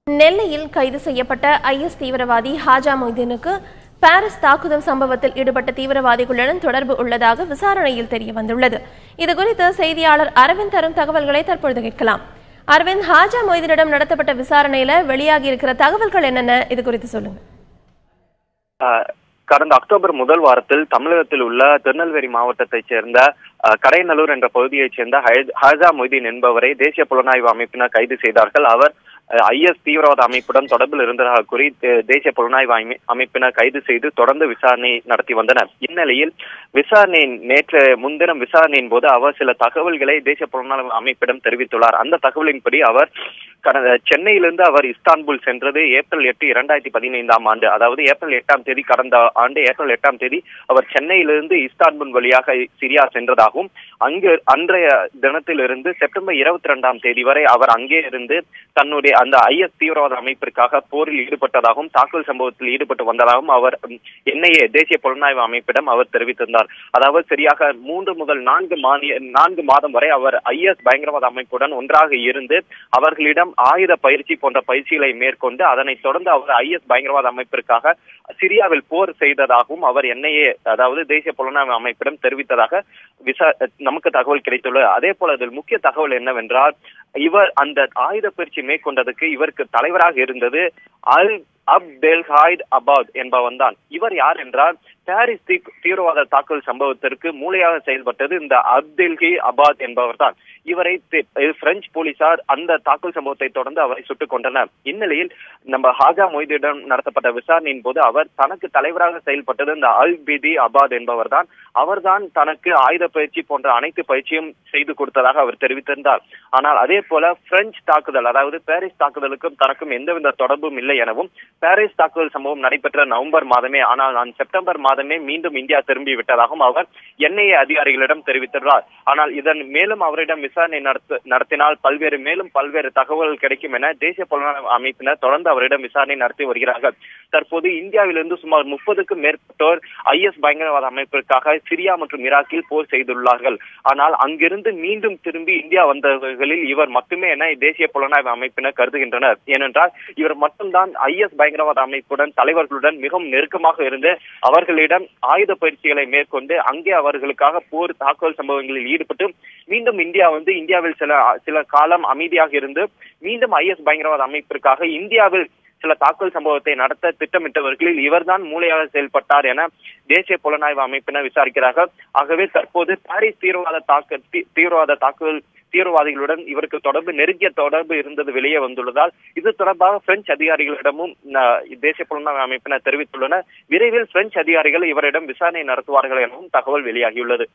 நெல்லையில் கைது செய்யப்பட்ட ஐஎஸ் தீவிரவாதி ஹாஜா மொய்தீனுக்கு பாரிஸ் தாக்குதல் சம்பவத்தில் ஈடுபட்ட தீவிரவாதிகளுடன் தொடர்பு உள்ளதாக விசாரணையில் தெரிய வந்துள்ளது. இதுகுறித்து செய்தியாளர் அரவிந்த் தரும் தகவல்களை தற்பொழுது கேட்கலாம். அரவிந்த், ஹாஜா மொய்தீனிடம் நடத்தப்பட்ட விசாரணையில வெளியாகி இருக்கிற தகவல்கள் என்னென்ன, இது குறித்து சொல்லுங்க. கடந்த அக்டோபர் முதல் வாரத்தில் தமிழகத்தில் உள்ள திருநெல்வேலி மாவட்டத்தைச் சேர்ந்த கடையநல்லூர் என்ற பகுதியைச் சேர்ந்த ஹாஜா மொய்தீன் என்பவரை தேசிய புலனாய்வு அமைப்பினர் கைது செய்தார்கள். அவர் ஐஎஸ் தீவிரவாத அமைப்புடன் தொடர்பில் இருந்ததாக கூறி தேசிய புலனாய்வு அமைப்பினர் கைது செய்து தொடர்ந்து விசாரணை நடத்தி வந்தனர். இந்நிலையில் நேற்று முன்தினம் விசாரணையின் போது அவர் சில தகவல்களை தேசிய புலனாய்வு அமைப்பிடம் தெரிவித்துள்ளார். அந்த தகவலின்படி அவர் சென்னையிலிருந்து அவர் இஸ்தான்புல் சென்றது ஏப்ரல் 8, 2015 அதாவது ஏப்ரல் 8ஆம் தேதி, கடந்த ஆண்டு ஏப்ரல் 8ஆம் தேதி அவர் சென்னையிலிருந்து இஸ்தான்புல் வழியாக சிரியா சென்றதாகவும், அங்கு அன்றைய தினத்திலிருந்து செப்டம்பர் 22ஆம் தேதி வரை அவர் அங்கே இருந்து தன்னுடைய அந்த ஐஎஸ் தீவிரவாத அமைப்பிற்காக போரில் ஈடுபட்டதாகவும் தாக்குதல் சம்பவத்தில் ஈடுபட்டு வந்ததாகவும் அவர் என்ஐஏ தேசிய புலனாய்வு அமைப்பிடம் அவர் தெரிவித்திருந்தார். அதாவது சரியாக 3 முதல் 4 மாதம் வரை அவர் ஐஎஸ் பயங்கரவாத அமைப்புடன் ஒன்றாக இருந்து அவர்களிடம் ஆயுத பயிற்சி போன்ற பயிற்சிகளை மேற்கொண்டு அதனைத் தொடர்ந்து அவர் ஐஎஸ் பயங்கரவாத அமைப்பிற்காக சிரியாவில் போர் செய்ததாகவும் அவர் என்ஐஏ அதாவது தேசிய புலனாய்வு அமைப்பிடம் தெரிவித்ததாக நமக்கு தகவல் கிடைத்துள்ளது. அதே போல அதில் முக்கிய தகவல் என்னவென்றால், இவர் அந்த ஆயுத பயிற்சி மேற்கொண்டதுக்கு இவருக்கு தலைவராக இருந்தது அப்தெல்ஹாயிட் அபாத் என்பவன் தான். இவர் யார் என்றால், பாரிஸ் தீவிரவாத தாக்குதல் சம்பவத்திற்கு மூளையாக செயல்பட்டது இந்த அப்தெல்ஹி அபாத் என்பவர் தான். இவரை பிரெஞ்சு போலீசார் அந்த தாக்குதல் சம்பவத்தை தொடர்ந்து அவரை சுட்டுக் கொண்டனர். இந்நிலையில் நம்ம ஹாஜா மொய்தீனிடம் நடத்தப்பட்ட விசாரணையின் போது அவர் தனக்கு தலைவராக செயல்பட்டது இந்த அல்பிதி அபாத் என்பவர் தான். அவர்தான் தனக்கு ஆயுத பயிற்சி போன்ற அனைத்து பயிற்சியும் செய்து கொடுத்ததாக அவர் தெரிவித்திருந்தார். ஆனால் அதே போல பிரெஞ்சு தாக்குதல் அதாவது பாரிஸ் தாக்குதலுக்கும் தனக்கும் எந்தவித தொடர்பும் இல்லை எனவும், பாரிஸ் தாக்குதல் சம்பவம் நடைபெற்ற நவம்பர் மாதமே, ஆனால் நான் செப்டம்பர் மாதமே மீண்டும் இந்தியா திரும்பி விட்டதாகவும் அவர் என்ஐஏ அதிகாரிகளிடம் தெரிவித்துள்ளார். ஆனால் இதன் மேலும் அவரிடம் விசாரணை நடத்தினால் பல்வேறு தகவல்கள் கிடைக்கும் என தேசிய புலனாய்வு அமைப்பினர் தொடர்ந்து அவரிடம் விசாரணை நடத்தி வருகிறார்கள். தற்போது இந்தியாவிலிருந்து சுமார் 30க்கும் மேற்பட்டோர் ஐஎஸ் பயங்கரவாத அமைப்பிற்காக சிரியா மற்றும் ஈராக்கில் போர் செய்துள்ளார்கள். ஆனால் அங்கிருந்து மீண்டும் திரும்பி இந்தியா வந்தவர்களில் இவர் மட்டுமே என தேசிய புலனாய்வு அமைப்பினர் கருதுகின்றனர். ஏனென்றால் இவர் மட்டும்தான் ஐஎஸ் பயங்கரவாத அமைப்புடன் தலைவர்களுடன் மிகவும் நெருக்கமாக இருந்து அவர்களிடம் ஆயுத பயிற்சிகளை மேற்கொண்டு அங்கே அவர்களுக்காக போர் தாக்குதல் சம்பவங்களில் ஈடுபட்டு மீண்டும் இந்தியா வந்து இந்தியாவில் சில காலம் அமைதியாக இருந்து மீண்டும் ஐஎஸ் பயங்கரவாத அமைப்பிற்காக இந்தியாவில் சில தாக்குதல் சம்பவத்தை நடத்த திட்டமிட்டவர்களில் இவர்தான் மூளையாக செயல்பட்டார் என தேசிய புலனாய்வு அமைப்பினர் விசாரிக்கிறார்கள். ஆகவே தற்போது பாரிஸ் தீவிரவாதிகளுடன் இவருக்கு நெருங்கிய தொடர்பு இருந்தது வெளியே வந்துள்ளதால் இது தொடர்பாக பிரெஞ்சு அதிகாரிகளிடமும் தேசிய புலனாய்வு அமைப்பினர் தெரிவித்துள்ளனர். விரைவில் பிரெஞ்சு அதிகாரிகள் இவரிடம் விசாரணை நடத்துவார்கள் எனவும் தகவல் வெளியாகியுள்ளது.